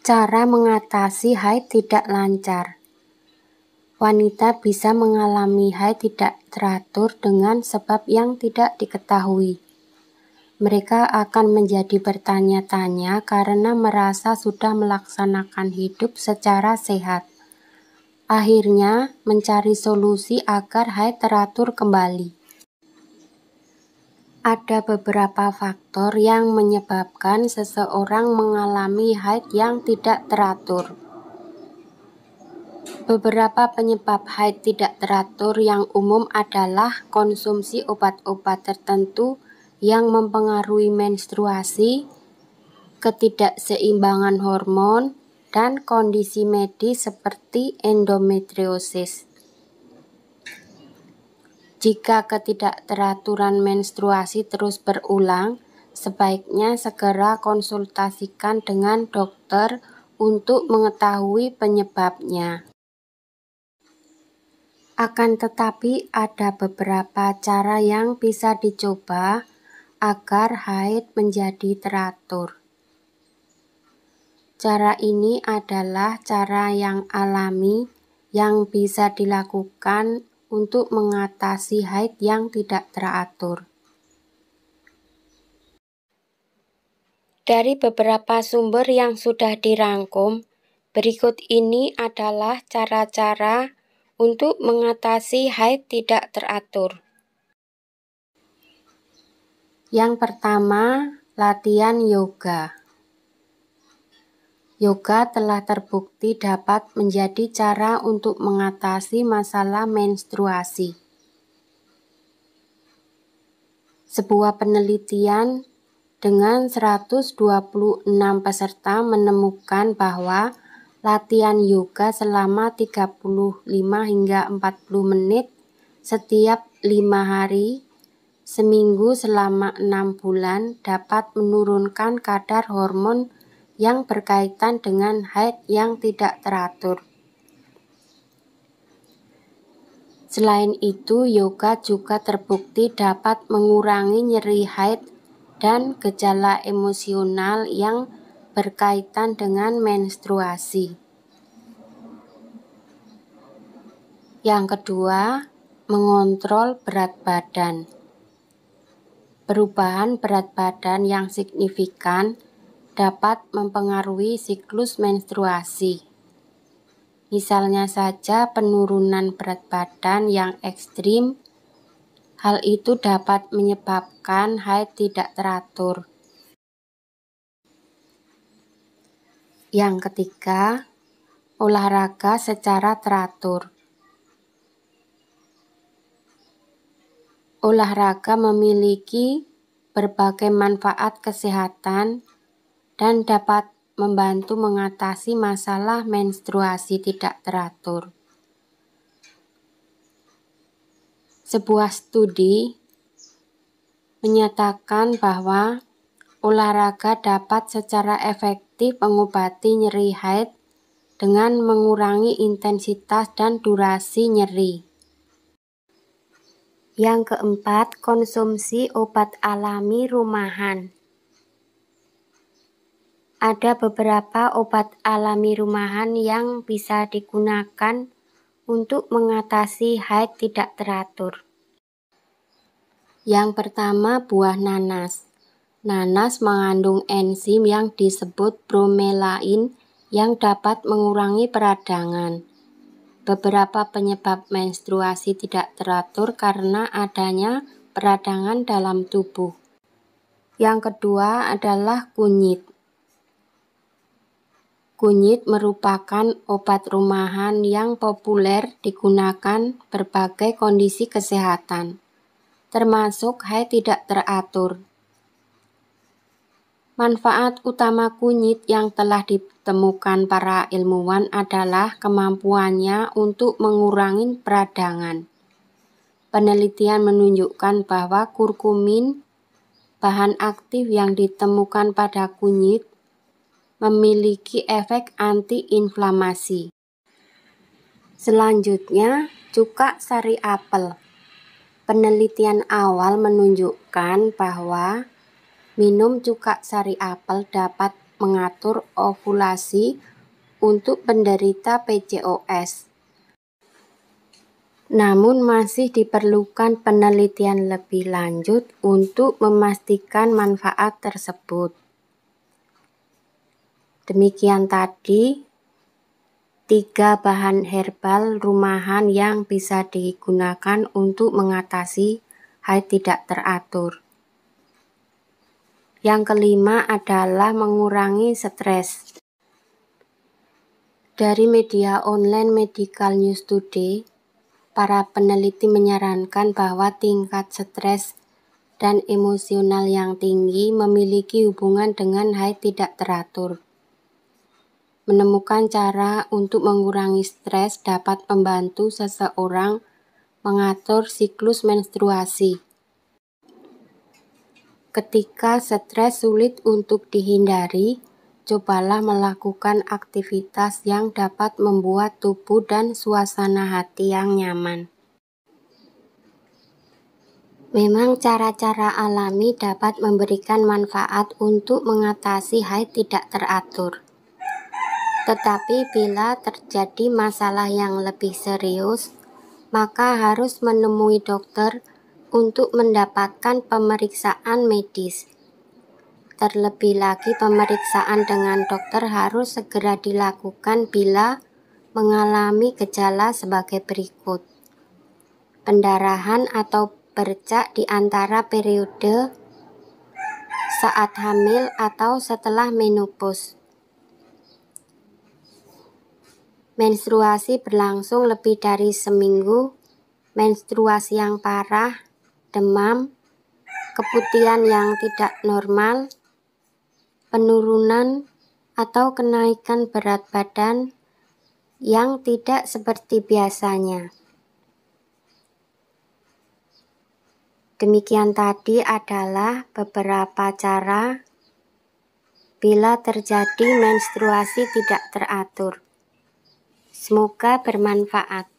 Cara mengatasi haid tidak lancar. Wanita bisa mengalami haid tidak teratur dengan sebab yang tidak diketahui. Mereka akan menjadi bertanya-tanya karena merasa sudah melaksanakan hidup secara sehat. Akhirnya mencari solusi agar haid teratur kembali. Ada beberapa faktor yang menyebabkan seseorang mengalami haid yang tidak teratur. Beberapa penyebab haid tidak teratur yang umum adalah konsumsi obat-obat tertentu yang mempengaruhi menstruasi, ketidakseimbangan hormon, dan kondisi medis seperti endometriosis. Jika ketidakteraturan menstruasi terus berulang, sebaiknya segera konsultasikan dengan dokter untuk mengetahui penyebabnya. Akan tetapi ada beberapa cara yang bisa dicoba agar haid menjadi teratur. Cara ini adalah cara yang alami yang bisa dilakukan untuk mengatasi haid yang tidak teratur. Dari beberapa sumber yang sudah dirangkum, berikut ini adalah cara-cara untuk mengatasi haid tidak teratur. Yang pertama, latihan yoga. Yoga telah terbukti dapat menjadi cara untuk mengatasi masalah menstruasi. Sebuah penelitian dengan 126 peserta menemukan bahwa latihan yoga selama 35 hingga 40 menit setiap 5 hari, seminggu selama 6 bulan dapat menurunkan kadar hormon yang berkaitan dengan haid yang tidak teratur. Selain itu, yoga juga terbukti dapat mengurangi nyeri haid dan gejala emosional yang berkaitan dengan menstruasi. Yang kedua, mengontrol berat badan. Perubahan berat badan yang signifikan dapat mempengaruhi siklus menstruasi. Misalnya saja penurunan berat badan yang ekstrim, hal itu dapat menyebabkan haid tidak teratur. Yang ketiga, olahraga secara teratur. Olahraga memiliki berbagai manfaat kesehatan dan dapat membantu mengatasi masalah menstruasi tidak teratur. Sebuah studi menyatakan bahwa olahraga dapat secara efektif mengobati nyeri haid dengan mengurangi intensitas dan durasi nyeri. Yang keempat, konsumsi obat alami rumahan. Ada beberapa obat alami rumahan yang bisa digunakan untuk mengatasi haid tidak teratur. Yang pertama, buah nanas. Nanas mengandung enzim yang disebut bromelain yang dapat mengurangi peradangan. Beberapa penyebab menstruasi tidak teratur karena adanya peradangan dalam tubuh. Yang kedua adalah kunyit. Kunyit merupakan obat rumahan yang populer digunakan berbagai kondisi kesehatan, termasuk haid tidak teratur. Manfaat utama kunyit yang telah ditemukan para ilmuwan adalah kemampuannya untuk mengurangi peradangan. Penelitian menunjukkan bahwa kurkumin, bahan aktif yang ditemukan pada kunyit, memiliki efek antiinflamasi. Selanjutnya, cuka sari apel. Penelitian awal menunjukkan bahwa minum cuka sari apel dapat mengatur ovulasi untuk penderita PCOS. Namun masih diperlukan penelitian lebih lanjut untuk memastikan manfaat tersebut. Demikian tadi 3 bahan herbal rumahan yang bisa digunakan untuk mengatasi haid tidak teratur. Yang kelima adalah mengurangi stres. Dari media online Medical News Today, para peneliti menyarankan bahwa tingkat stres dan emosional yang tinggi memiliki hubungan dengan haid tidak teratur. Menemukan cara untuk mengurangi stres dapat membantu seseorang mengatur siklus menstruasi. Ketika stres sulit untuk dihindari, cobalah melakukan aktivitas yang dapat membuat tubuh dan suasana hati yang nyaman. Memang cara-cara alami dapat memberikan manfaat untuk mengatasi haid tidak teratur. Tetapi bila terjadi masalah yang lebih serius, maka harus menemui dokter untuk mendapatkan pemeriksaan medis. Terlebih lagi pemeriksaan dengan dokter harus segera dilakukan bila mengalami gejala sebagai berikut. Pendarahan atau bercak di antara periode saat hamil atau setelah menopause. Menstruasi berlangsung lebih dari seminggu, menstruasi yang parah, demam, keputihan yang tidak normal, penurunan atau kenaikan berat badan yang tidak seperti biasanya. Demikian tadi adalah beberapa cara bila terjadi menstruasi tidak teratur. Semoga bermanfaat.